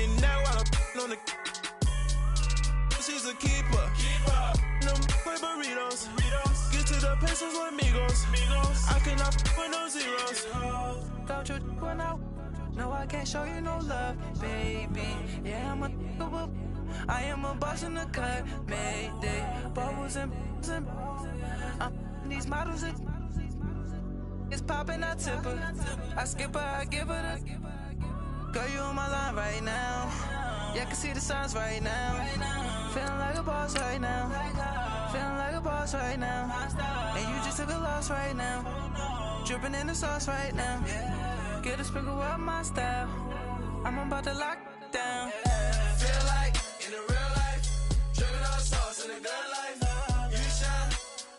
getting that while I'm on the. She's a keeper. Them play burritos. Get to the pesos with amigos. I cannot with no zeros. Don't you run out? No, I can't show you no love, baby. Yeah, I am a boss in the cut, Mayday. Bubbles and these models it's popping, I tip her. I skip her, I give her the. Girl, you on my line right now. Yeah, I can see the signs right now. Feeling like a boss right now. Feeling like a boss right now. And you just took a loss right now. Dripping in the sauce right now. Get a sprinkle up my style. I'm about to lock down. Feel like in the real life, dripping on sauce in the good life. You shine,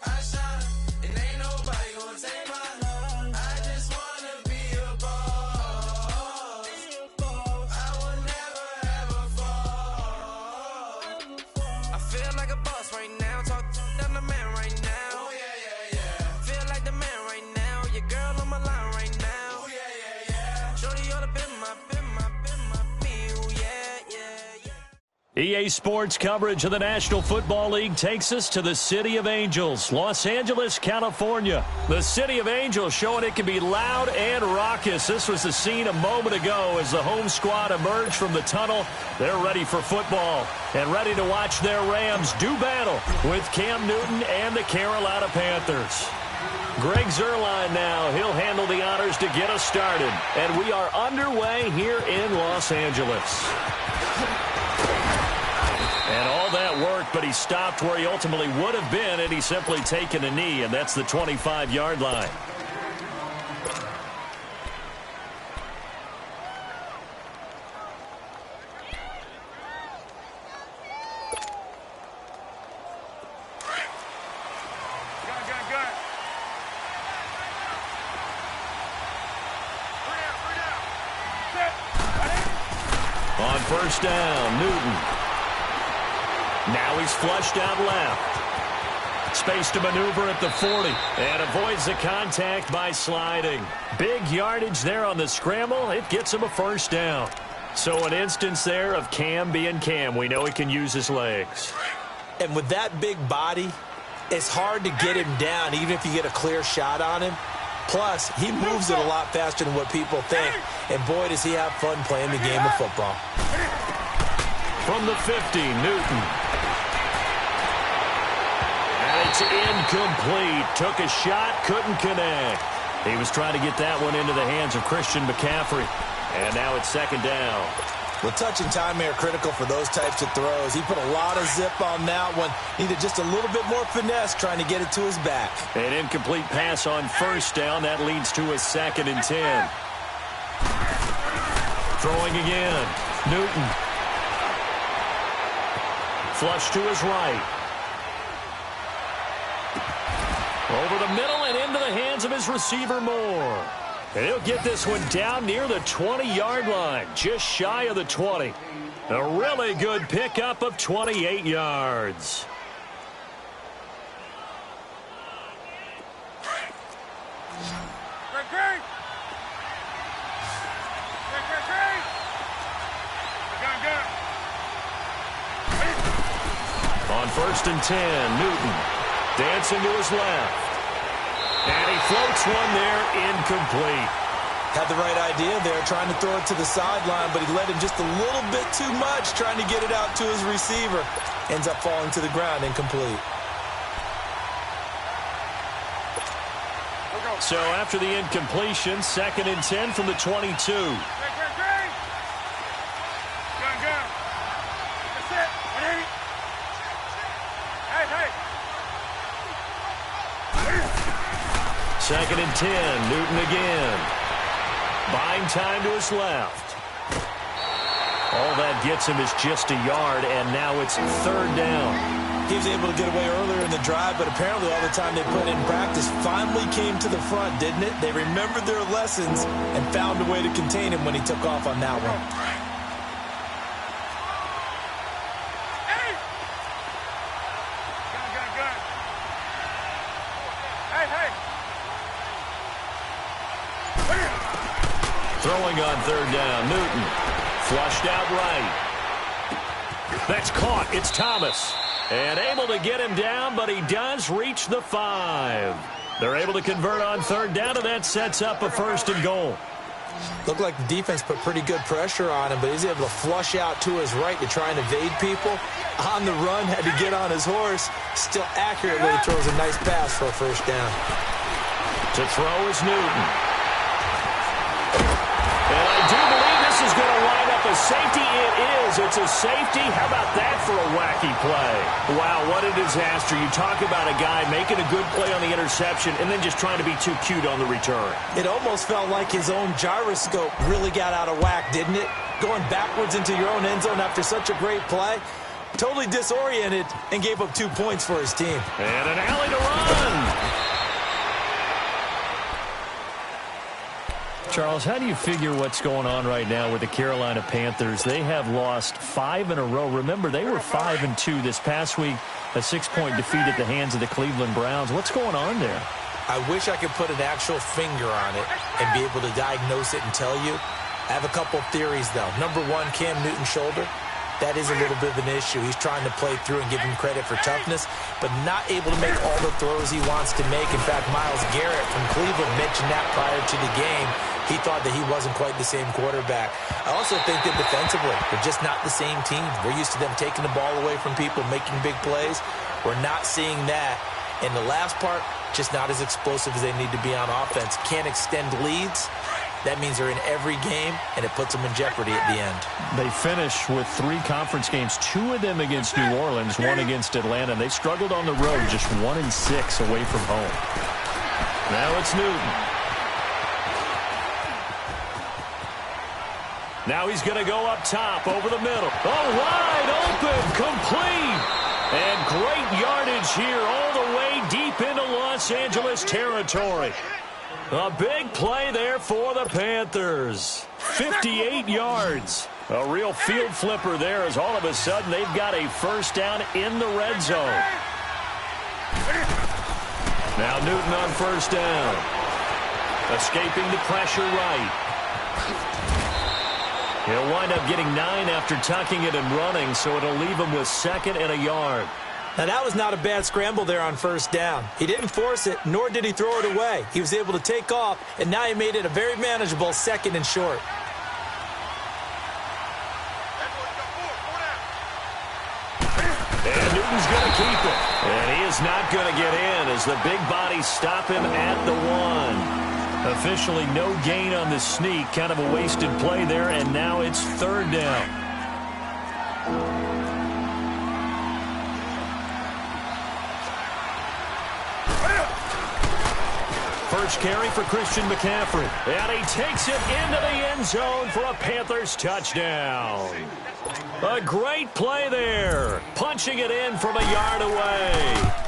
I shine, and ain't nobody gonna take mine. I just wanna be a boss. I will never ever fall. I feel like a boss right now. Talk to the man right now. Oh yeah. Feel like the man right now. Your girl on my line right now. Oh yeah. Shorty oughta been my, me, ooh, yeah. EA Sports coverage of the National Football League takes us to the City of Angels, Los Angeles, California. The City of Angels showing it can be loud and raucous. This was the scene a moment ago as the home squad emerged from the tunnel. They're ready for football and ready to watch their Rams do battle with Cam Newton and the Carolina Panthers. Greg Zuerlein now. He'll handle the honors to get us started. And we are underway here in Los Angeles. And all that work, but he stopped where he ultimately would have been had he simply taken a knee, and that's the 25-yard line. On first down, Newton. Now he's flushed out left. Space to maneuver at the 40 and avoids the contact by sliding. Big yardage there on the scramble. It gets him a first down. So an instance there of Cam being Cam. We know he can use his legs. And with that big body, it's hard to get him down even if you get a clear shot on him. Plus, he moves it a lot faster than what people think. And boy, does he have fun playing the game of football. From the 50, Newton. And it's incomplete. Took a shot, couldn't connect. He was trying to get that one into the hands of Christian McCaffrey. And now it's second down. Well, touch and timing are critical for those types of throws. He put a lot of zip on that one. Needed just a little bit more finesse trying to get it to his back. An incomplete pass on first down. That leads to a 2nd and 10. Throwing again. Newton. Flush to his right. Over the middle and into the hands of his receiver, Moore. And he'll get this one down near the 20-yard line, just shy of the 20. A really good pickup of 28 yards. On first and 10, Newton dancing to his left. And he floats one there, incomplete. Had the right idea there, trying to throw it to the sideline, but he let him just a little bit too much, trying to get it out to his receiver. Ends up falling to the ground, incomplete. So after the incompletion, 2nd and 10 from the 22. Second and 10, Newton again. Buying time to his left. All that gets him is just a yard, and now it's 3rd down. He was able to get away earlier in the drive, but apparently all the time they put in practice finally came to the front, didn't it? They remembered their lessons and found a way to contain him when he took off on that one. Throwing on 3rd down, Newton. Flushed out right. That's caught. It's Thomas. And able to get him down, but he does reach the 5. They're able to convert on third down, and that sets up a 1st and goal. Looked like the defense put pretty good pressure on him, but he's able to flush out to his right to try and evade people. On the run, had to get on his horse. Still accurately throws a nice pass for a 1st down. To throw is Newton. And I do believe this is going to line up a safety. It is. It's a safety. How about that for a wacky play? Wow, what a disaster. You talk about a guy making a good play on the interception and then just trying to be too cute on the return. It almost felt like his own gyroscope really got out of whack, didn't it? Going backwards into your own end zone after such a great play. Totally disoriented and gave up 2 points for his team. And an alley to run. Charles, how do you figure what's going on right now with the Carolina Panthers? They have lost 5 in a row. Remember, they were 5-2 this past week, a 6-point defeat at the hands of the Cleveland Browns. What's going on there? I wish I could put an actual finger on it and be able to diagnose it and tell you. I have a couple theories, though. Number 1, Cam Newton's shoulder. That is a little bit of an issue. He's trying to play through and give him credit for toughness, but not able to make all the throws he wants to make. In fact, Myles Garrett from Cleveland mentioned that prior to the game. He thought that he wasn't quite the same quarterback. I also think that defensively, they're just not the same team. We're used to them taking the ball away from people, making big plays. We're not seeing that. And the last part, just not as explosive as they need to be on offense. Can't extend leads. That means they're in every game, and it puts them in jeopardy at the end. They finish with 3 conference games, 2 of them against New Orleans, 1 against Atlanta. They struggled on the road, just 1-6 away from home. Now it's Newton. Now he's going to go up top, over the middle. Oh, wide open, complete. And great yardage here all the way deep into Los Angeles territory. A big play there for the Panthers. 58 yards. A real field flipper there as all of a sudden they've got a 1st down in the red zone. Now Newton on 1st down. Escaping the pressure right. He'll wind up getting 9 after tucking it and running, so it'll leave him with 2nd and a yard. Now, that was not a bad scramble there on 1st down. He didn't force it, nor did he throw it away. He was able to take off, and now he made it a very manageable 2nd and short. And Newton's going to keep it. And he is not going to get in as the big bodies stop him at the 1. Officially no gain on the sneak. Kind of a wasted play there, and now it's 3rd down. First carry for Christian McCaffrey. And he takes it into the end zone for a Panthers touchdown. A great play there. Punching it in from a yard away.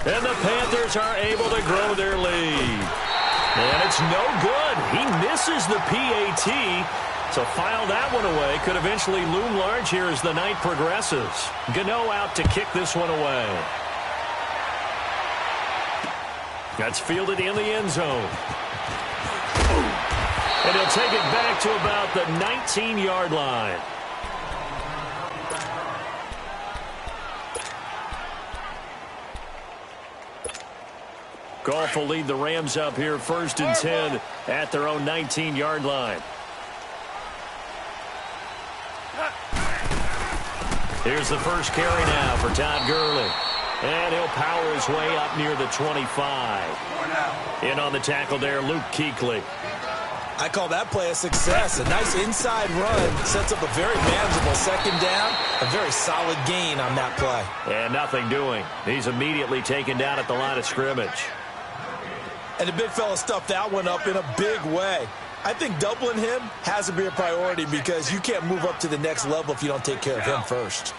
And the Panthers are able to grow their lead. And it's no good. He misses the PAT. So file that one away. Could eventually loom large here as the night progresses. Gano out to kick this one away. That's fielded in the end zone. And he'll take it back to about the 19-yard line. Goff will lead the Rams up here 1st and 10 at their own 19-yard line. Here's the first carry now for Todd Gurley. And he'll power his way up near the 25. In on the tackle there, Luke Kuechly. I call that play a success. A nice inside run sets up a very manageable 2nd down. A very solid gain on that play. And nothing doing. He's immediately taken down at the line of scrimmage. And the big fella stuffed that one up in a big way. I think doubling him has to be a priority because you can't move up to the next level if you don't take care of him first.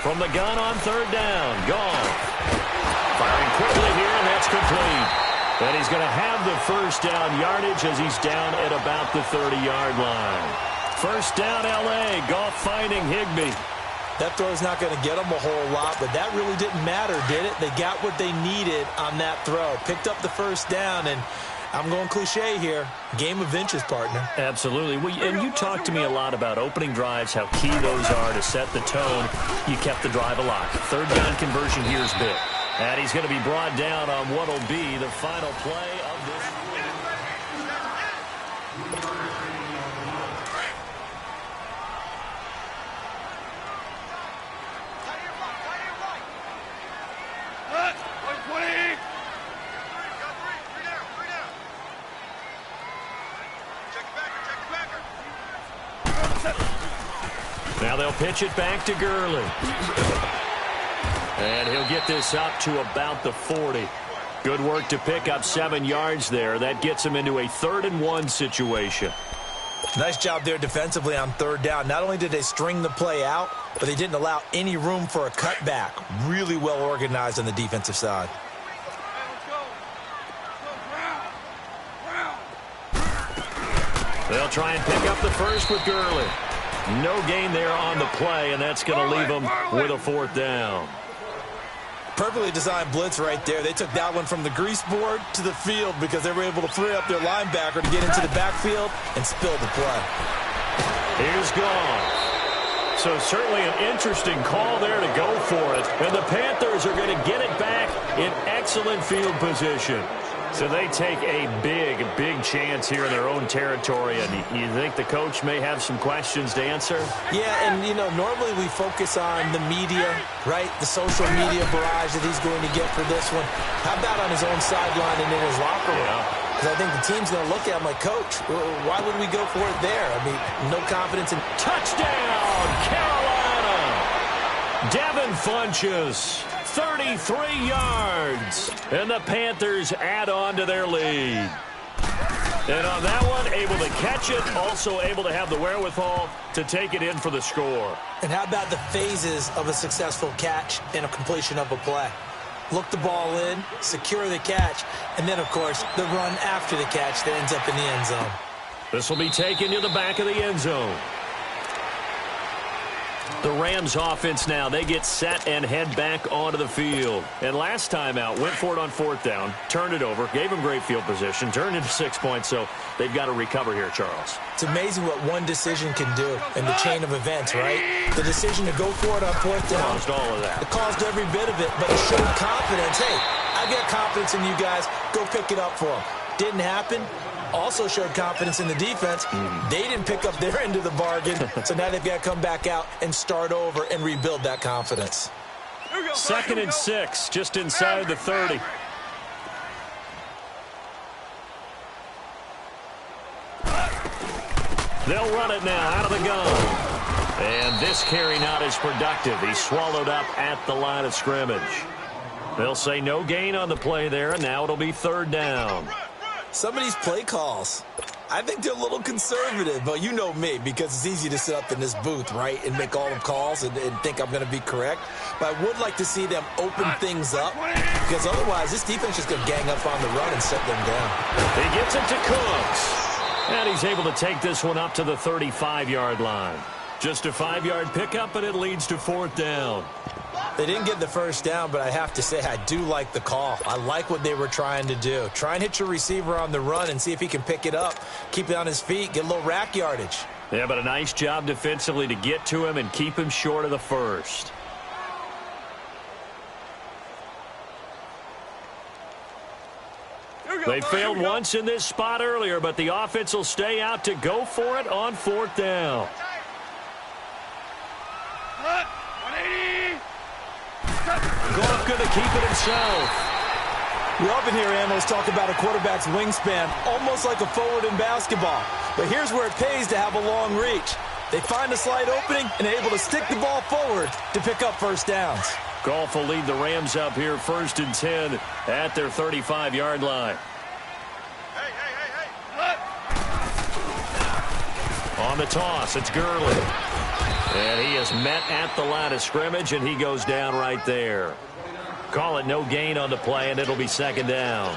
From the gun on 3rd down, Goff. Firing quickly here, and that's complete. And he's going to have the 1st down yardage as he's down at about the 30-yard line. 1st down, L.A. Goff finding Higbee. That throw's not going to get them a whole lot, but that really didn't matter, did it? They got what they needed on that throw. Picked up the 1st down, and I'm going cliche here. Game of inches, partner. Absolutely. And you talked to me a lot about opening drives, how key those are to set the tone. You kept the drive alive. Third down conversion here is big. And he's going to be brought down on what will be the final play of this. Now they'll pitch it back to Gurley. And he'll get this up to about the 40. Good work to pick up 7 yards there. That gets him into a 3rd-and-1 situation. Nice job there defensively on 3rd down. Not only did they string the play out, but they didn't allow any room for a cutback. Really well organized on the defensive side. They'll try and pick up the first with Gurley. No gain there on the play, and that's going to leave them with a 4th down. Perfectly designed blitz right there. They took that one from the grease board to the field because they were able to free up their linebacker to get into the backfield and spill the play. Here's Goff. So certainly an interesting call there to go for it. And the Panthers are going to get it back in excellent field position. So they take a big, big chance here in their own territory. And you think the coach may have some questions to answer? Yeah, and, you know, normally we focus on the media, right? The social media barrage that he's going to get for this one. How about on his own sideline and in his locker room? Because I think the team's going to look at him like, Coach, why would we go for it there? I mean, no confidence in... Touchdown, Carolina! Devin Funchess. 33 yards, and the Panthers add on to their lead. And on that one, able to catch it, also able to have the wherewithal to take it in for the score. And how about the phases of a successful catch and a completion of a play? Look the ball in, secure the catch, and then, of course, the run after the catch that ends up in the end zone. This will be taken to the back of the end zone. The Rams offense now, they get set and head back onto the field. And last time out, went for it on 4th down, turned it over, gave them great field position, turned into 6 points, so they've got to recover here, Charles. It's amazing what one decision can do in the chain of events, right? The decision to go for it on 4th down. Caused all of that. It caused every bit of it, but it showed confidence. Hey, I've got confidence in you guys. Go pick it up for them. Didn't happen. Also showed confidence in the defense. They didn't pick up their end of the bargain, so now they've got to come back out and start over and rebuild that confidence. 2nd and 6, just inside the 30. They'll run it now out of the gun. And this carry not as productive. He's swallowed up at the line of scrimmage. They'll say no gain on the play there, and now it'll be 3rd down. Some of these play calls, I think they're a little conservative, but you know me, because it's easy to sit up in this booth, right, and make all the calls and think I'm going to be correct. But I would like to see them open things up, because otherwise this defense is going to gang up on the run and set them down. He gets it to Cooks, and he's able to take this one up to the 35-yard line. Just a 5-yard pickup, and it leads to 4th down. They didn't get the 1st down, but I have to say I do like the call. I like what they were trying to do. Try and hit your receiver on the run and see if he can pick it up, keep it on his feet, get a little rack yardage. Yeah, but a nice job defensively to get to him and keep him short of the 1st. They failed once in this spot earlier, but the offense will stay out to go for it on 4th down. Goff going to keep it himself. We often hear analysts talk about a quarterback's wingspan almost like a forward in basketball. But here's where it pays to have a long reach. They find a slight opening and are able to stick the ball forward to pick up 1st downs. Goff will lead the Rams up here 1st and 10 at their 35-yard line. On the toss, it's Gurley. And he is met at the line of scrimmage, and he goes down right there. Call it no gain on the play, and it'll be 2nd down.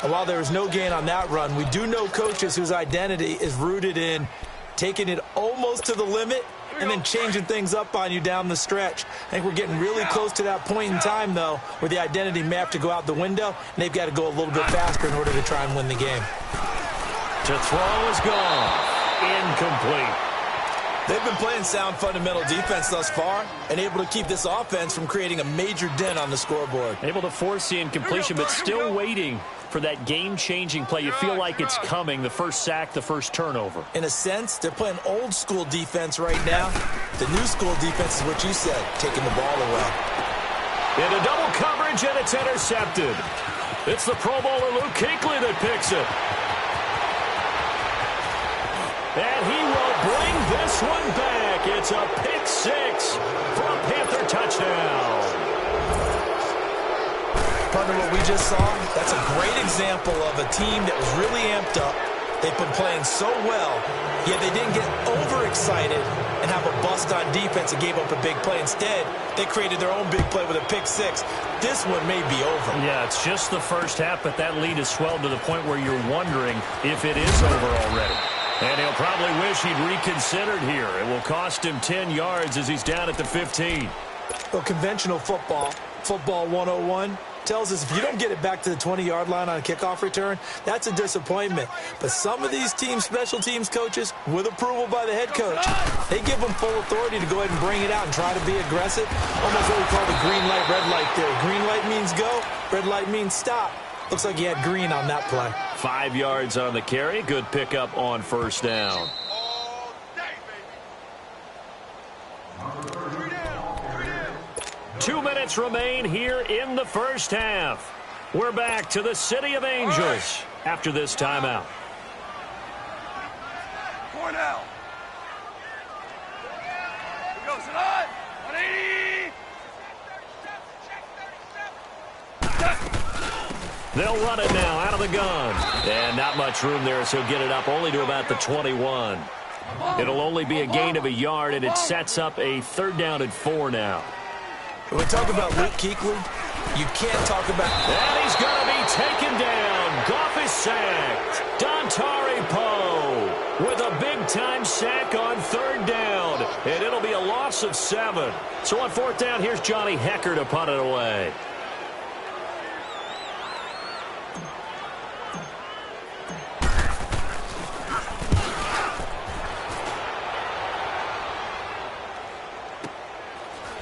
While there was no gain on that run, we do know coaches whose identity is rooted in taking it almost to the limit and then changing things up on you down the stretch. I think we're getting really close to that point in time, though, where the identity may have to go out the window, and they've got to go a little bit faster in order to try and win the game. To throw is gone. Incomplete. They've been playing sound fundamental defense thus far and able to keep this offense from creating a major dent on the scoreboard. Able to force the incompletion, but still waiting for that game-changing play. You feel like it's coming, the first sack, the first turnover. In a sense, they're playing old-school defense right now. The new-school defense is what you said, taking the ball away. Into double coverage, and it's intercepted. It's the Pro Bowler Luke Kuechly that picks it. And he will bring this one back. It's a pick six for a Panther touchdown. Partner, what we just saw, that's a great example of a team that was really amped up. They've been playing so well, yet they didn't get overexcited and have a bust on defense and gave up a big play. Instead, they created their own big play with a pick six. This one may be over. Yeah, it's just the first half, but that lead has swelled to the point where you're wondering if it is over already. And he'll probably wish he'd reconsidered here. It will cost him 10 yards as he's down at the 15. Well, conventional football 101, tells us if you don't get it back to the 20-yard line on a kickoff return, that's a disappointment. But some of these team special teams coaches, with approval by the head coach, they give them full authority to go ahead and bring it out and try to be aggressive. Almost what we call the green light, red light theory. Green light means go, red light means stop. Looks like he had green on that play. 5 yards on the carry. Good pickup on first down. 2 minutes remain here in the first half. We're back to the City of Angels after this timeout. Cornell. Here goes it on. 180. They'll run it now out of the gun. And not much room there, so get it up only to about the 21. It'll only be a gain of a yard, and it sets up a 3rd down and 4 now. When we talk about Luke Kuechly, you can't talk about... And he's going to be taken down. Goff is sacked. Dontari Poe with a big-time sack on 3rd down. And it'll be a loss of 7. So on 4th down, here's Johnny Hecker to punt it away.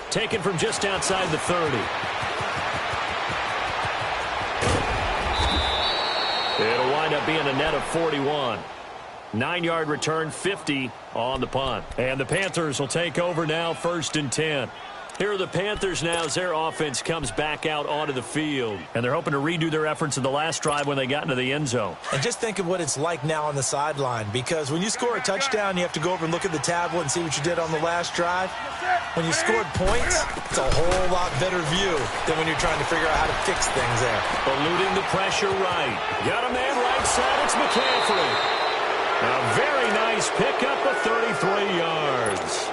Taken from just outside the 30. It'll wind up being a net of 41. 9-yard return, 50 on the punt. And the Panthers will take over now, 1st and 10. Here are the Panthers now as their offense comes back out onto the field. And they're hoping to redo their efforts in the last drive when they got into the end zone. And just think of what it's like now on the sideline, because when you score a touchdown, you have to go over and look at the tablet and see what you did on the last drive. When you scored points, it's a whole lot better view than when you're trying to figure out how to fix things there. Eluding the pressure right. Got a man right side, it's McCaffrey. A very nice pickup of 33 yards.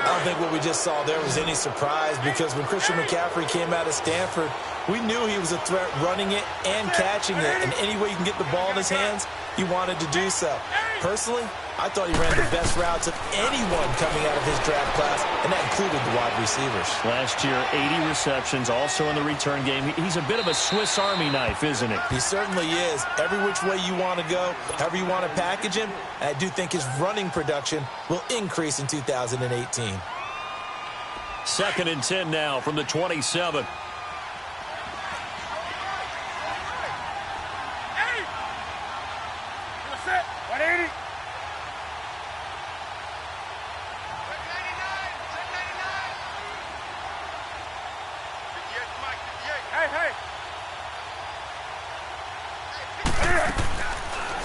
I don't think what we just saw there was any surprise, because when Christian McCaffrey came out of Stanford, we knew he was a threat running it and catching it. And any way you can get the ball in his hands, he wanted to do so. Personally, I thought he ran the best routes of anyone coming out of his draft class, and that included the wide receivers. Last year, 80 receptions, also in the return game. He's a bit of a Swiss Army knife, isn't he? He certainly is. Every which way you want to go, however you want to package him, and I do think his running production will increase in 2018. 2nd and 10 now from the 27.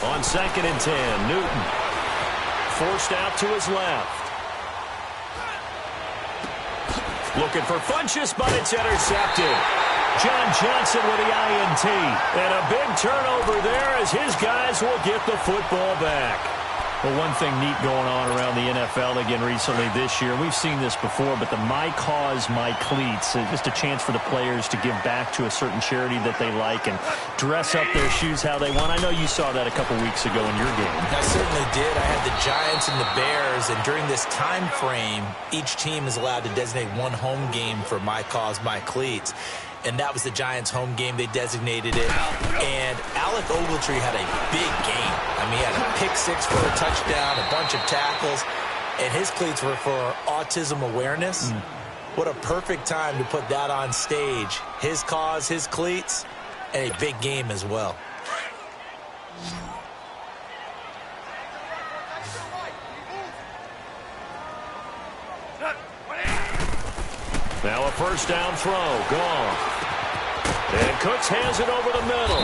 On 2nd and 10, Newton forced out to his left. Looking for Funchess, but it's intercepted. John Johnson with the INT. And a big turnover there as his guys will get the football back. Well, one thing neat going on around the NFL again recently this year, we've seen this before, but the My Cause, My Cleats, just a chance for the players to give back to a certain charity that they like and dress up their shoes how they want. I know you saw that a couple weeks ago in your game. I certainly did. I had the Giants and the Bears, and during this time frame, each team is allowed to designate one home game for My Cause, My Cleats. And that was the Giants' home game. They designated it. And Alec Ogletree had a big game. I mean, he had a pick six for a touchdown, a bunch of tackles, and his cleats were for autism awareness. What a perfect time to put that on stage. His cause, his cleats, and a big game as well. Now a first down throw, gone. And Cooks has it over the middle.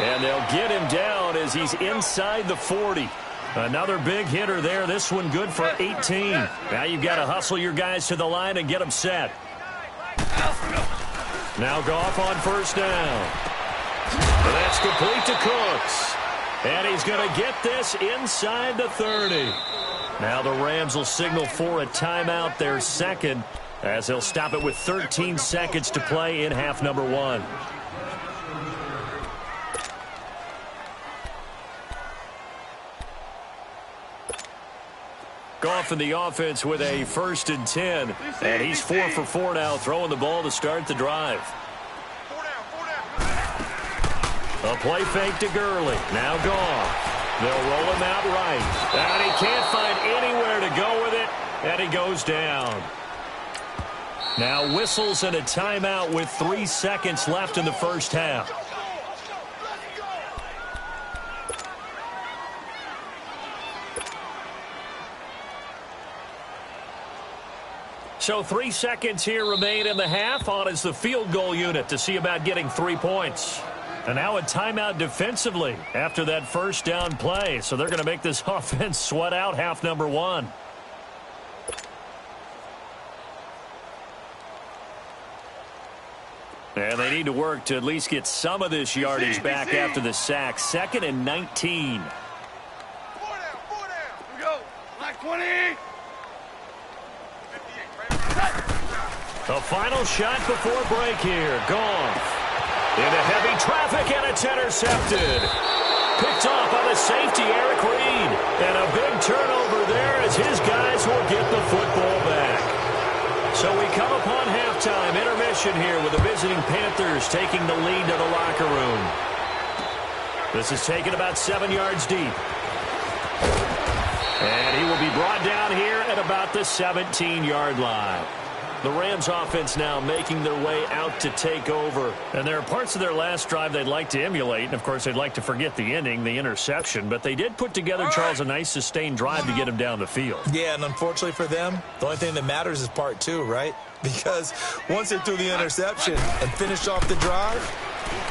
And they'll get him down as he's inside the 40. Another big hitter there. This one good for 18. Now you've got to hustle your guys to the line and get them set. Now Goff on first down. And that's complete to Cooks. And he's going to get this inside the 30. Now the Rams will signal for a timeout, their second, as they'll stop it with 13 seconds to play in half number one. Goff in the offense with a 1st and 10. And he's 4 for 4 now, throwing the ball to start the drive. A play fake to Gurley. Now Goff. They'll roll him out right. And he can't find anywhere to go with it. And he goes down. Now whistles and a timeout with 3 seconds left in the first half. So 3 seconds here remain in the half. On is the field goal unit to see about getting 3 points. And now a timeout defensively after that first down play. So they're going to make this offense sweat out half number one. And they need to work to at least get some of this yardage back after the sack. 2nd and 19. 4 down. Here we go. Like 20. The final shot before break here. Goff. Into heavy traffic, and it's intercepted. Picked off by the safety, Eric Reed. And a big turnover there as his guys will get the football back. So we come upon halftime intermission here with the visiting Panthers taking the lead to the locker room. This is taken about 7 yards deep. And he will be brought down here at about the 17-yard line. The Rams offense now making their way out to take over. And there are parts of their last drive they'd like to emulate. And, of course, they'd like to forget the ending, the interception. But they did put together, Charles, a nice sustained drive to get him down the field. Yeah, and unfortunately for them, the only thing that matters is part 2, right? Because once they threw the interception and finished off the drive,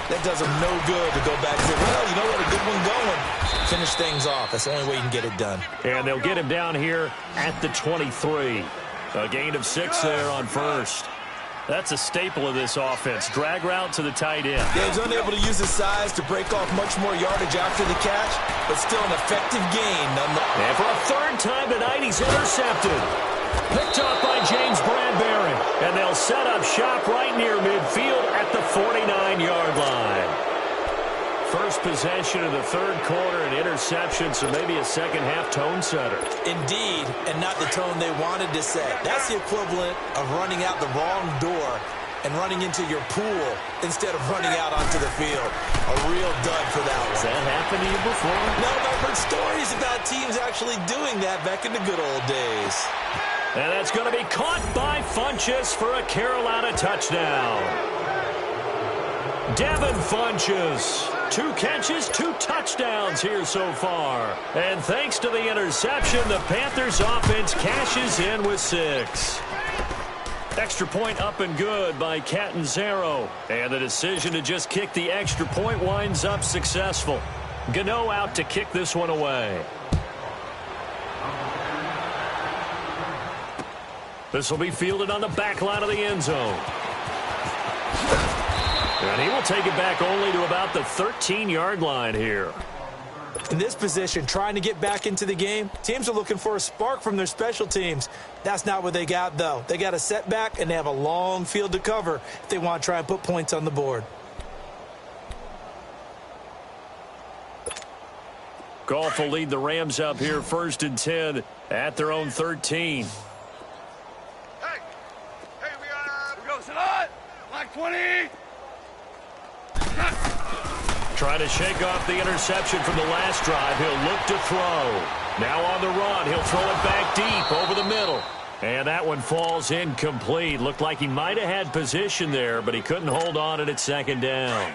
that does them no good to go back and say, well, you know what, a good one going. Finish things off. That's the only way you can get it done. And they'll get him down here at the 23. A gain of 6 there on first. That's a staple of this offense. Drag route to the tight end. Yeah, he's unable to use his size to break off much more yardage after the catch, but still an effective gain. And for a 3rd time tonight, he's intercepted. Picked off by James Bradbury. And they'll set up shop right near midfield at the 49-yard line. First possession of the 3rd quarter, an interception, so maybe a second-half tone setter. Indeed, and not the tone they wanted to set. That's the equivalent of running out the wrong door and running into your pool instead of running out onto the field. A real dud for that one. Has that happened to you before? No, but I've heard stories about teams actually doing that back in the good old days. And that's going to be caught by Funchess for a Carolina touchdown. Devin Funchess. 2 catches, 2 touchdowns here so far. And thanks to the interception, the Panthers offense cashes in with 6. Extra point up and good by Catanzaro. And the decision to just kick the extra point winds up successful. Gano out to kick this one away. This will be fielded on the back line of the end zone. And he will take it back only to about the 13-yard line here. In this position, trying to get back into the game, teams are looking for a spark from their special teams. That's not what they got, though. They got a setback, and they have a long field to cover if they want to try and put points on the board. Goff will lead the Rams up here 1st and 10 at their own 13. We go, Salat! Black 20! Trying to shake off the interception from the last drive. He'll look to throw. Now on the run. He'll throw it back deep over the middle. And that one falls incomplete. Looked like he might have had position there, but he couldn't hold on at 2nd down.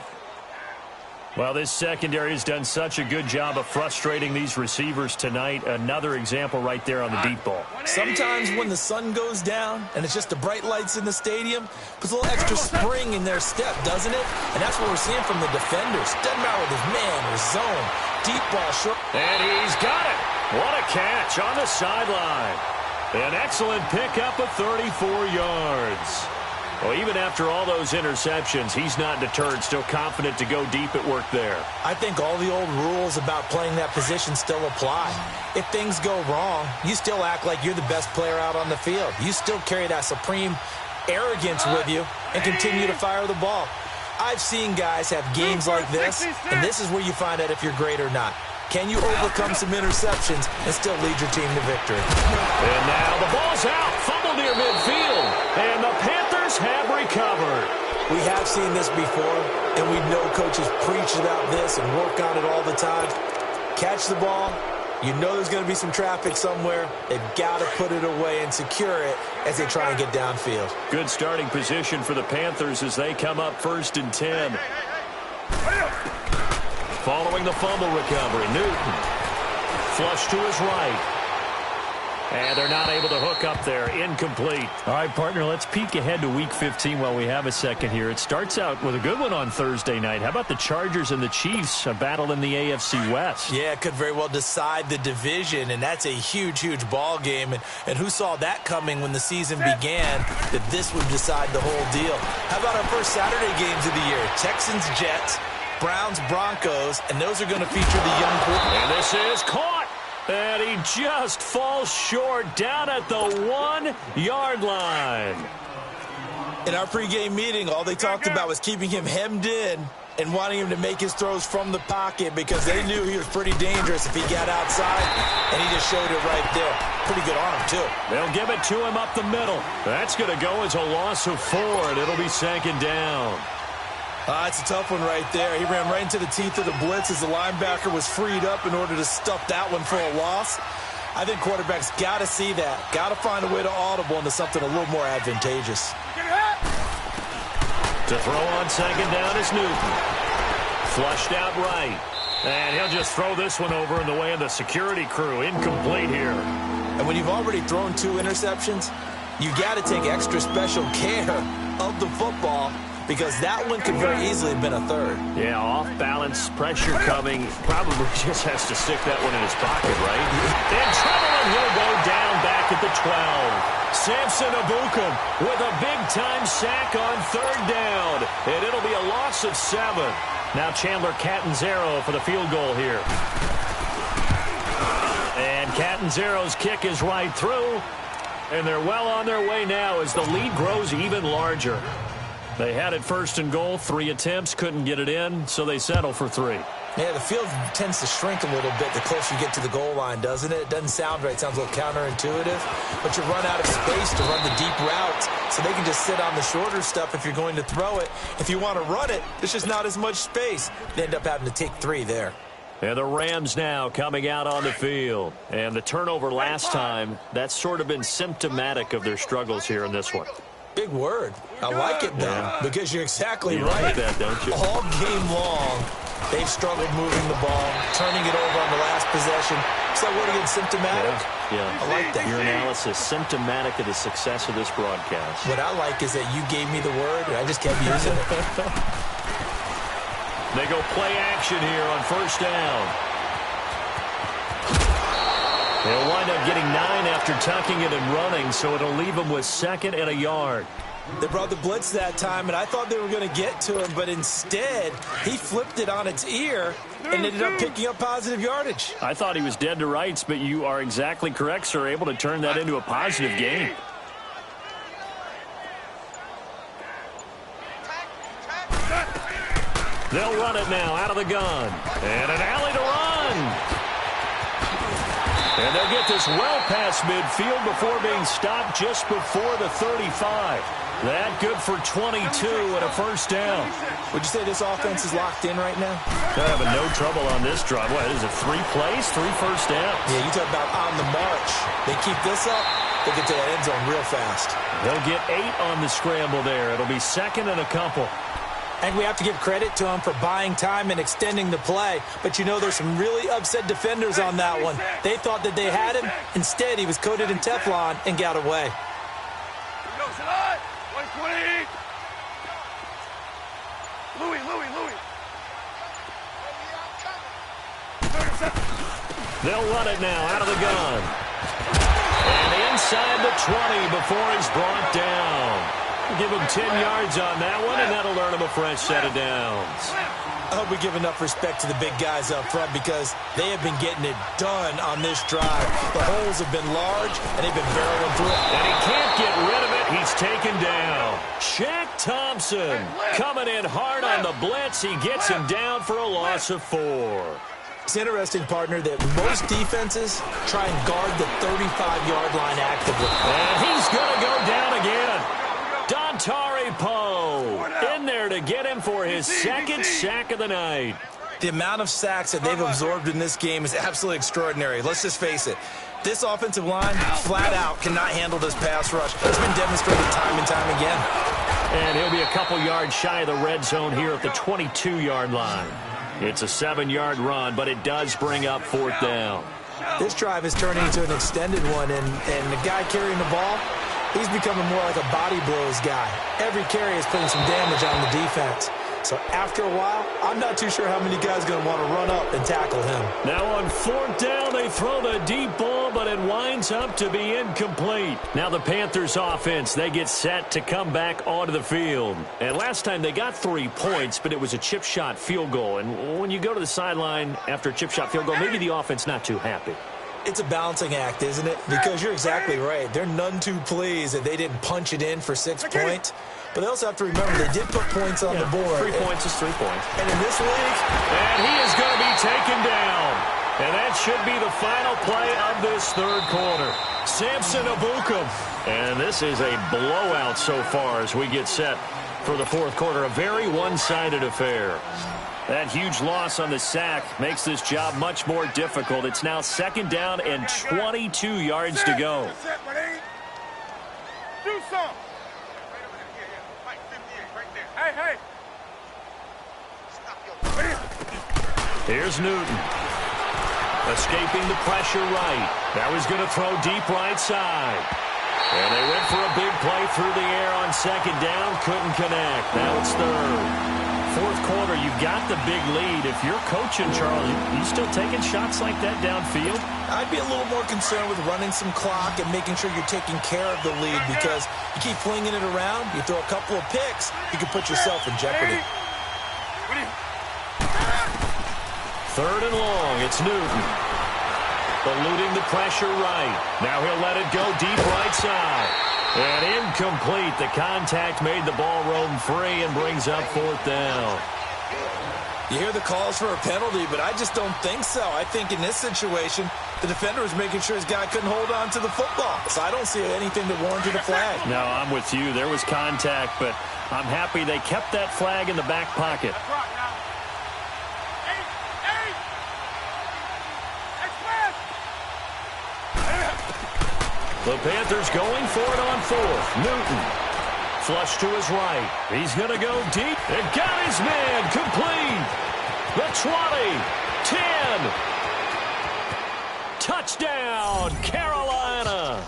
Well, this secondary has done such a good job of frustrating these receivers tonight. Another example right there on the deep ball. Sometimes when the sun goes down and it's just the bright lights in the stadium, puts a little extra spring in their step, doesn't it? And that's what we're seeing from the defenders. Doesn't matter with his man or zone. Deep ball, short. And he's got it. What a catch on the sideline. An excellent pickup of 34 yards. Well, even after all those interceptions, he's not deterred, still confident to go deep at work there. I think all the old rules about playing that position still apply. If things go wrong, you still act like you're the best player out on the field. You still carry that supreme arrogance with you and continue to fire the ball. I've seen guys have games like this, and this is where you find out if you're great or not. Can you overcome some interceptions and still lead your team to victory? And now the ball's out. Fumble near midfield. And the Panthers have recovered. We have seen this before, and we know coaches preach about this and work on it all the time. Catch the ball. You know there's going to be some traffic somewhere. They've got to put it away and secure it as they try and get downfield. Good starting position for the Panthers as they come up 1st and 10. Following the fumble recovery, Newton. Flush to his right. And they're not able to hook up there. Incomplete. All right, partner, let's peek ahead to Week 15 while we have a second here. It starts out with a good one on Thursday night. How about the Chargers and the Chiefs, a battle in the AFC West? Yeah, it could very well decide the division, and that's a huge, huge ball game. And who saw that coming when the season began, that this would decide the whole deal? How about our first Saturday games of the year? Texans, Jets, Browns, Broncos, and those are going to feature the young quarterback. And this is caught. And he just falls short down at the 1-yard line. In our pregame meeting, all they talked about was keeping him hemmed in and wanting him to make his throws from the pocket because they knew he was pretty dangerous if he got outside, and he just showed it right there. Pretty good arm, too. They'll give it to him up the middle. That's going to go as a loss of 4, and it'll be 2nd down. It's a tough one right there. He ran right into the teeth of the blitz as the linebacker was freed up in order to stuff that one for a loss. I think quarterbacks got to see that. Got to find a way to audible into something a little more advantageous. To throw on 2nd down is Newton. Flushed out right. And he'll just throw this one over in the way of the security crew. Incomplete here. And when you've already thrown 2 interceptions, you got to take extra special care of the football, because that one could very easily have been a 3rd. Yeah, off-balance, pressure coming. Probably just has to stick that one in his pocket, right? In trouble, and he'll go down back at the 12. Samson Ebukam with a big-time sack on 3rd down. And it'll be a loss of 7. Now Chandler Catanzaro for the field goal here. And Catanzaro's kick is right through. And they're well on their way now as the lead grows even larger. They had it 1st and goal, 3 attempts, couldn't get it in, so they settle for 3. Yeah, the field tends to shrink a little bit the closer you get to the goal line, doesn't it? It doesn't sound right. It sounds a little counterintuitive. But you run out of space to run the deep routes, so they can just sit on the shorter stuff if you're going to throw it. If you want to run it, there's just not as much space. They end up having to take 3 there. And the Rams now coming out on the field. And the turnover last time, that's sort of been symptomatic of their struggles here in this one. Big word. I like it, though, because you're exactly right. Like that, don't you? All game long, they've struggled moving the ball, turning it over on the last possession. So what again, symptomatic? Yeah. I like that. Your analysis, symptomatic of the success of this broadcast. What I like is that you gave me the word, and I just kept using it. They go play action here on 1st down. They'll wind up getting 9 after tucking it and running, so it'll leave them with 2nd and a yard. They brought the blitz that time, and I thought they were going to get to him, but instead, he flipped it on its ear and ended up picking up positive yardage. I thought he was dead to rights, but you are exactly correct, sir, able to turn that into a positive gain. They'll run it now out of the gun. And an alley to run. And they'll get this well past midfield before being stopped just before the 35. That good for 22 and a first down. Would you say this offense is locked in right now? They're having no trouble on this drive. What is it, 3 plays, 3 first downs? Yeah, you talk about on the march. They keep this up, they get to that end zone real fast. They'll get 8 on the scramble there. It'll be second and a couple. And we have to give credit to them for buying time and extending the play. But, you know, there's some really upset defenders on that one. They thought that they had him. Instead, he was coated in Teflon and got away. Louis. They'll run it now out of the gun. And inside the 20 before he's brought down. Give him 10 yards on that one, and that'll earn him a fresh set of downs. I hope we give enough respect to the big guys up front because they have been getting it done on this drive. The holes have been large, and they've been barreling through it. And he can't get rid of it. He's taken down. Shaq Thompson coming in hard on the blitz. He gets him down for a loss of 4. It's interesting, partner, that most defenses try and guard the 35-yard line actively. And he's going to go down again. Dontari Poe in there to get him for his second sack of the night. The amount of sacks that they've absorbed in this game is absolutely extraordinary. Let's just face it. This offensive line, flat out, cannot handle this pass rush. It's been demonstrated time and time again. And he'll be a couple yards shy of the red zone here at the 22-yard line. It's a 7-yard run, but it does bring up 4th down. This drive is turning into an extended one, and the guy carrying the ball, he's becoming more like a body blows guy. Every carry is putting some damage on the defense. So after a while, I'm not too sure how many guys are going to want to run up and tackle him. Now on 4th down, they throw the deep ball, but it winds up to be incomplete. Now the Panthers offense, they get set to come back onto the field. And last time they got 3 points, but it was a chip shot field goal. And when you go to the sideline after a chip shot field goal, maybe the offense not too happy. It's a balancing act, isn't it? Because you're exactly right. They're none too pleased that they didn't punch it in for 6 points. But they also have to remember they did put points on the board. 3 points is 3 points. And in this league... And he is going to be taken down. And that should be the final play of this 3rd quarter. Samson Ebukam. And this is a blowout so far as we get set for the 4th quarter. A very one-sided affair. That huge loss on the sack makes this job much more difficult. It's now 2nd down and 22 yards to go. Do something. Hey. Here's Newton. Escaping the pressure right. Now he's going to throw deep right side. And they went for a big play through the air on 2nd down. Couldn't connect. Now it's 3rd. 4th quarter, you've got the big lead. If you're coaching, Charles, you still taking shots like that downfield? I'd be a little more concerned with running some clock and making sure you're taking care of the lead because you keep flinging it around, you throw a couple of picks, you can put yourself in jeopardy. 3rd and long, it's Newton. Eluding the pressure right. Now he'll let it go deep right side. And incomplete. The contact made the ball roam free and brings up 4th down. You hear the calls for a penalty, but I just don't think so. I think in this situation, the defender was making sure his guy couldn't hold on to the football. So I don't see anything that warranted a flag. No, I'm with you. There was contact, but I'm happy they kept that flag in the back pocket. The Panthers going for it on 4th. Newton. Flush to his right. He's going to go deep. And got his man complete. The 20. 10. Touchdown, Carolina.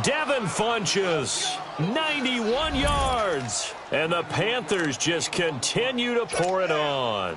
Devin Funchess. 91 yards. And the Panthers just continue to pour it on.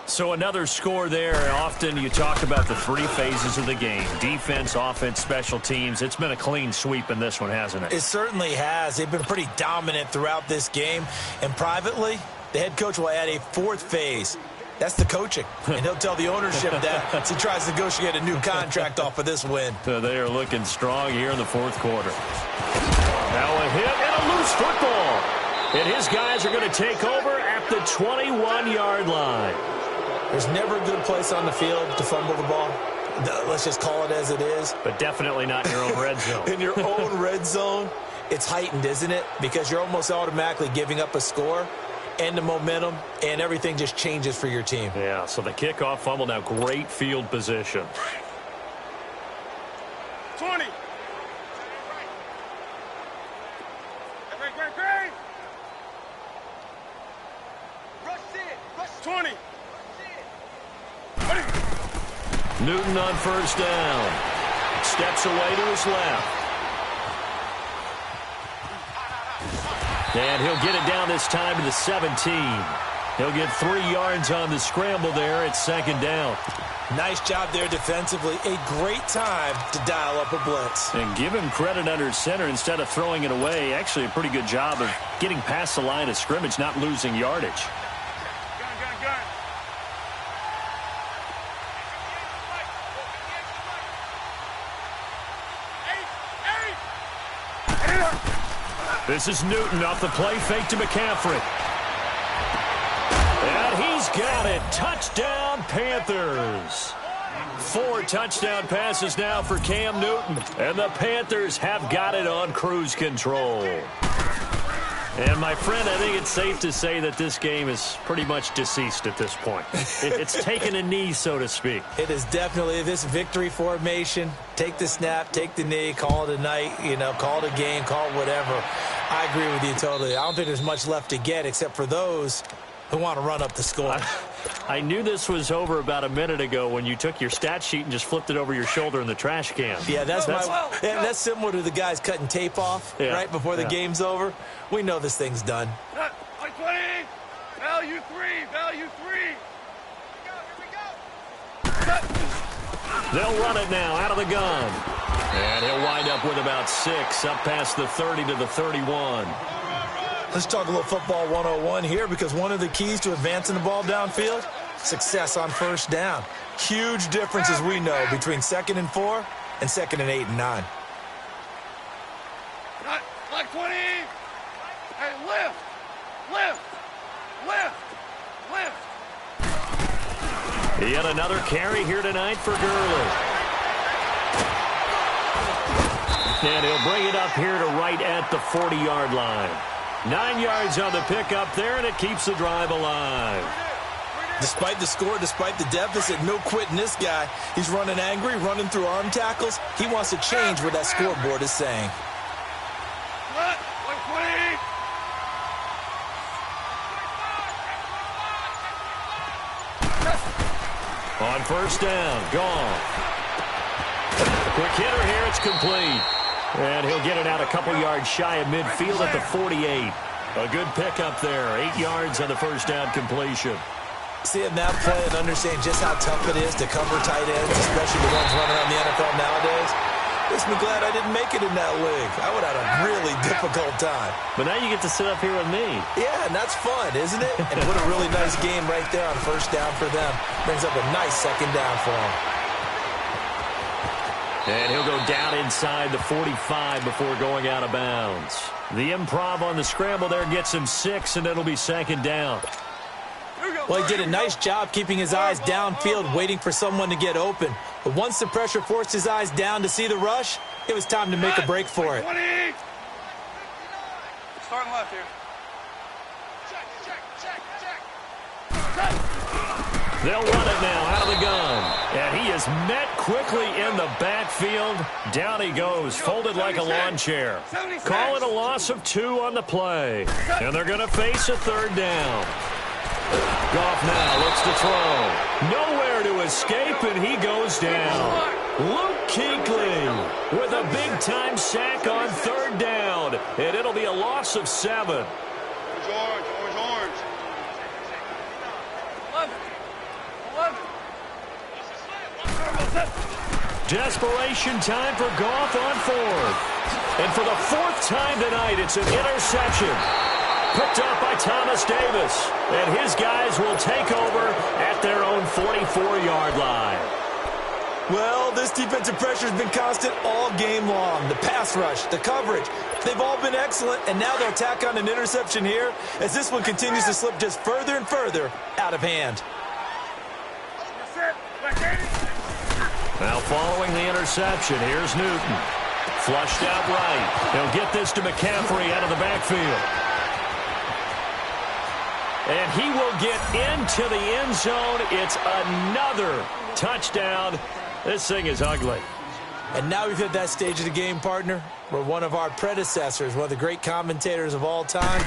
So another score there. Often you talk about the 3 phases of the game. Defense, offense, special teams. It's been a clean sweep in this one, hasn't it? It certainly has. They've been pretty dominant throughout this game. And privately, the head coach will add a 4th phase. That's the coaching. And he'll tell the ownership that as he tries to negotiate a new contract off of this win. So they are looking strong here in the 4th quarter. Now a hit and a loose football. And his guys are going to take over at the 21-yard line. There's never a good place on the field to fumble the ball. let's just call it as it is. But definitely not in your own red zone. In your own red zone, it's heightened, isn't it? Because you're almost automatically giving up a score and the momentum, and everything just changes for your team. Yeah, so the kickoff fumble, now great field position. 20. Great. Rush it. Rush 20. Newton on first down. Steps away to his left. And he'll get it down this time to the 17. He'll get 3 yards on the scramble there at second down. Nice job there defensively. A great time to dial up a blitz. And give him credit under center instead of throwing it away. Actually a pretty good job of getting past the line of scrimmage, not losing yardage. Gun. This is Newton off the play fake to McCaffrey. And he's got it. Touchdown, Panthers. 4 touchdown passes now for Cam Newton. And the Panthers have got it on cruise control. And, my friend, I think it's safe to say that this game is pretty much deceased at this point. It's taken a knee, so to speak. It is definitely this victory formation. Take the snap, take the knee, call it a night, call it a game, call it whatever. I agree with you totally. I don't think there's much left to get except for those who want to run up the score. I knew this was over about a minute ago when you took your stat sheet and just flipped it over your shoulder in the trash can. Yeah, that's similar to the guys cutting tape off right before the game's over. We know this thing's done. Like 20. Value 3. They'll run it now out of the gun. And he'll wind up with about 6 up past the 30 to the 31. Let's talk a little football 101 here, because one of the keys to advancing the ball downfield, success on first down. Huge difference, as we know, between 2nd and 4 and 2nd and 8 and 9. Like 20. Hey, lift. Yet another carry here tonight for Gurley. And he'll bring it up here to right at the 40-yard line. 9 yards on the pickup there, and it keeps the drive alive. Despite the score, despite the deficit, no quitting this guy. He's running angry, running through arm tackles. He wants to change what that scoreboard is saying. Like 20. On first down, gone. Quick hitter here, it's complete. And he'll get it out a couple yards shy of midfield at the 48. A good pickup there, 8 yards on the first down completion. Seeing that play and understanding just how tough it is to cover tight ends, especially the ones running around the NFL nowadays, makes me glad I didn't make it in that league. I would have had a really difficult time. But now you get to sit up here with me. Yeah, and that's fun, isn't it? And what a really nice game right there on first down for them. Brings up a nice second down for them. And he'll go down inside the 45 before going out of bounds. The improv on the scramble there gets him 6, and it'll be second down. Well, he did a nice job keeping his eyes downfield, waiting for someone to get open. But once the pressure forced his eyes down to see the rush, it was time to make a break for it. 20. Starting left here. Check. They'll run it now out of the gun. And he is met quickly in the backfield. Down he goes, folded like a lawn chair. Call it a loss of 2 on the play. And they're going to face a third down. Goff now looks to throw. Nowhere to escape, and he goes down. Luke Kuechly with a big-time sack on third down. And it'll be a loss of 7. Orange. Desperation time for Goff on 4th. And for the 4th time tonight, it's an interception. Picked up by Thomas Davis. And his guys will take over at their own 44-yard line. Well, this defensive pressure has been constant all game long. The pass rush, the coverage, they've all been excellent, and now they'll tack on an interception here as this one continues to slip just further and further out of hand. Now following the interception. Here's Newton. Flushed out right. He'll get this to McCaffrey out of the backfield. And he will get into the end zone. It's another touchdown. This thing is ugly. And now we've hit that stage of the game, partner, where one of our predecessors, one of the great commentators of all time,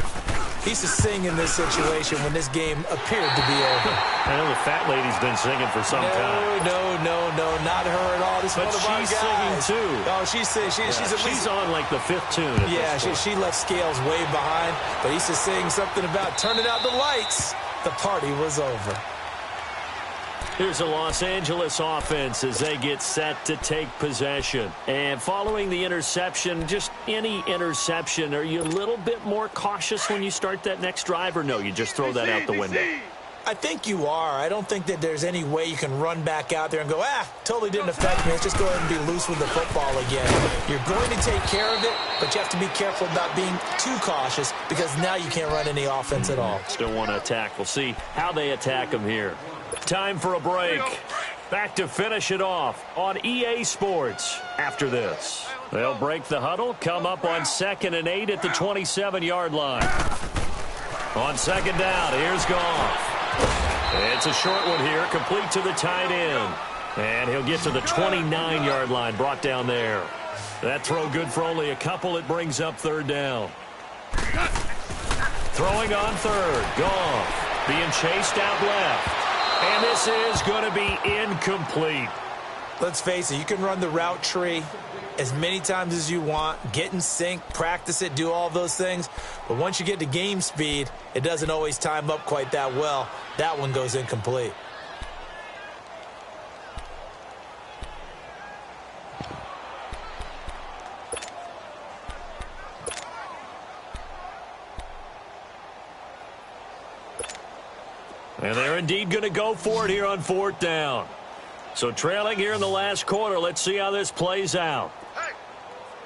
he used to sing in this situation when this game appeared to be over. I know the fat lady's been singing for some time. No, not her at all. This is but one of our guys. She's singing too. Oh, she's singing. She's on like the fifth tune. Yeah, she left Scales way behind, but he used to sing something about turning out the lights. The party was over. Here's a Los Angeles offense as they get set to take possession. And following the interception, just any interception, are you a little bit more cautious when you start that next drive, or no, you just throw that out the window? I think you are. I don't think that there's any way you can run back out there and go, totally didn't affect me. Let's just go ahead and be loose with the football again. You're going to take care of it, but you have to be careful about being too cautious because now you can't run any offense at all. Still want to attack. We'll see how they attack them here. Time for a break. Back to finish it off on EA Sports after this. They'll break the huddle, come up on 2nd and 8 at the 27-yard line. On 2nd down, here's Goff. It's a short one here, complete to the tight end. And he'll get to the 29-yard line, brought down there. That throw good for only a couple. It brings up 3rd down. Throwing on 3rd, Goff being chased out left. And this is going to be incomplete. Let's face it, you can run the route tree as many times as you want, get in sync, practice it, do all those things. But once you get to game speed, it doesn't always time up quite that well. That one goes incomplete. And they're indeed going to go for it here on 4th down. So trailing here in the last quarter. Let's see how this plays out. Hey,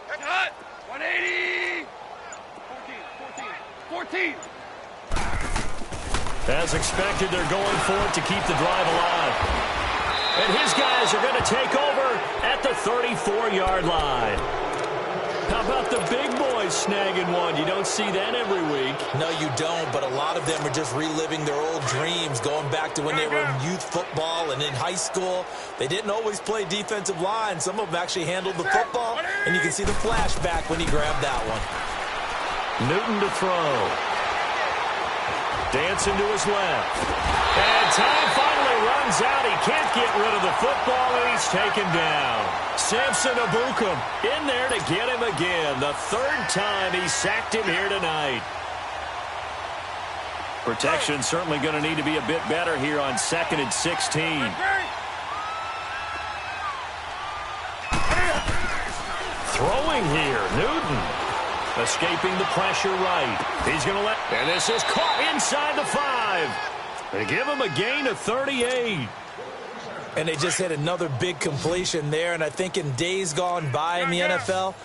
cut! 180! 14. As expected, they're going for it to keep the drive alive. And his guys are going to take over at the 34-yard line. How about the big boys snagging one? You don't see that every week. No, you don't, but a lot of them are just reliving their old dreams, going back to when they were in youth football and in high school. They didn't always play defensive line. Some of them actually handled the football, and you can see the flashback when he grabbed that one. Newton to throw. Dancing to his left. And time finally runs out. He can't get rid of the football, and he's taken down. Samson Abukum in there to get him again. The 3rd time he sacked him here tonight. Protection certainly going to need to be a bit better here on 2nd and 16. Throwing here, Newton. Escaping the pressure right. He's going to let... And this is caught inside the 5. They give him a gain of 38. And they just hit another big completion there. And I think in days gone by in the NFL,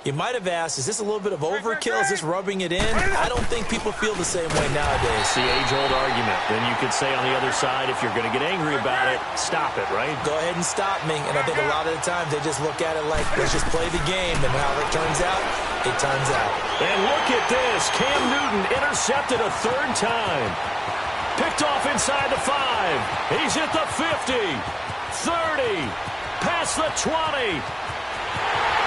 you might have asked, is this a little bit of overkill? Is this rubbing it in? I don't think people feel the same way nowadays. It's the age-old argument. Then you could say on the other side, if you're going to get angry about it, stop it, right? Go ahead and stop me. And I think a lot of the times they just look at it like, let's just play the game. And how it turns out, it turns out. And look at this. Cam Newton intercepted a 3rd time. Picked off inside the 5. He's at the 50, 30, past the 20.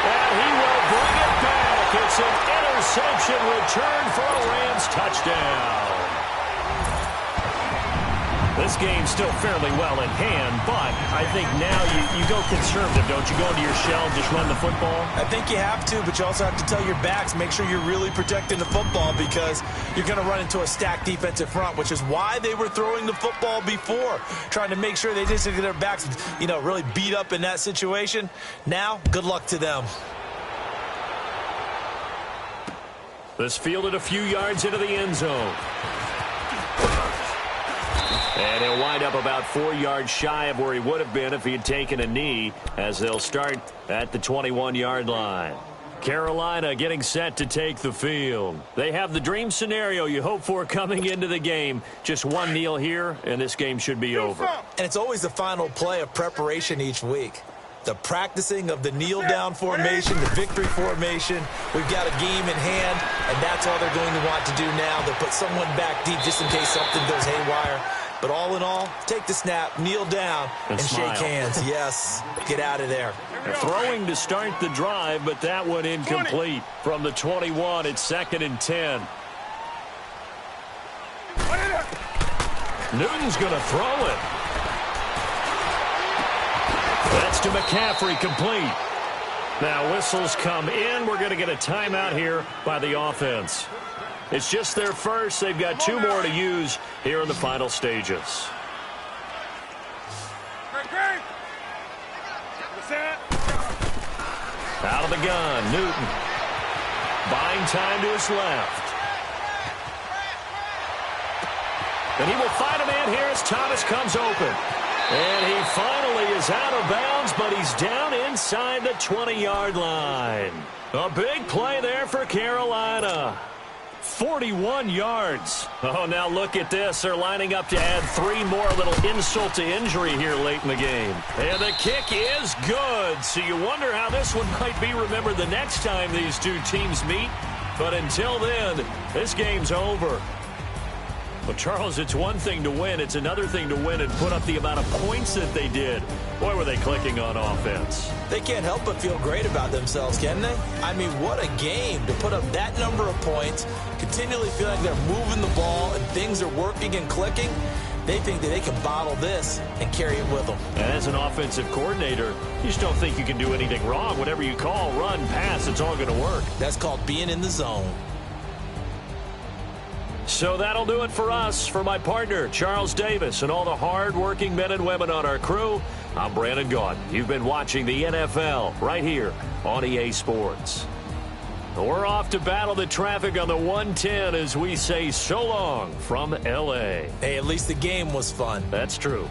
And he will bring it back. It's an interception return for a Rams touchdown. This game's still fairly well in hand, but I think now you go conservative, don't you? Go into your shell, just run the football? I think you have to, but you also have to tell your backs, make sure you're really protecting the football because you're going to run into a stacked defensive front, which is why they were throwing the football before, trying to make sure they just get their backs, really beat up in that situation. Now, good luck to them. This fielded a few yards into the end zone. And he'll wind up about 4 yards shy of where he would have been if he had taken a knee, as they'll start at the 21-yard line. Carolina getting set to take the field. They have the dream scenario you hope for coming into the game. Just one kneel here, and this game should be over. And it's always the final play of preparation each week. The practicing of the kneel-down formation, the victory formation. We've got a game in hand, and that's all they're going to want to do now. They'll put someone back deep just in case something goes haywire. But all in all, take the snap, kneel down, and shake hands. Yes, get out of there. Throwing to start the drive, but that one incomplete. From the 21, it's 2nd and 10. Newton's going to throw it. That's to McCaffrey, complete. Now whistles come in. We're going to get a timeout here by the offense. It's just their first. They've got 2 more to use here in the final stages. Out of the gun, Newton. Buying time to his left. And he will find a man here as Thomas comes open. And he finally is out of bounds, but he's down inside the 20-yard line. A big play there for Carolina. 41 yards. Oh, now look at this. They're lining up to add 3 more, a little insult to injury here late in the game. And the kick is good. So you wonder how this one might be remembered the next time these two teams meet. But until then, this game's over. Well, Charles, it's one thing to win. It's another thing to win and put up the amount of points that they did. Boy, were they clicking on offense. They can't help but feel great about themselves, can they? I mean, what a game to put up that number of points, continually feel like they're moving the ball and things are working and clicking. They think that they can bottle this and carry it with them. And as an offensive coordinator, you just don't think you can do anything wrong. Whatever you call, run, pass, it's all going to work. That's called being in the zone. So that'll do it for us. For my partner, Charles Davis, and all the hard-working men and women on our crew, I'm Brandon Gaudin. You've been watching the NFL right here on EA Sports. We're off to battle the traffic on the 110 as we say so long from L.A. Hey, at least the game was fun. That's true.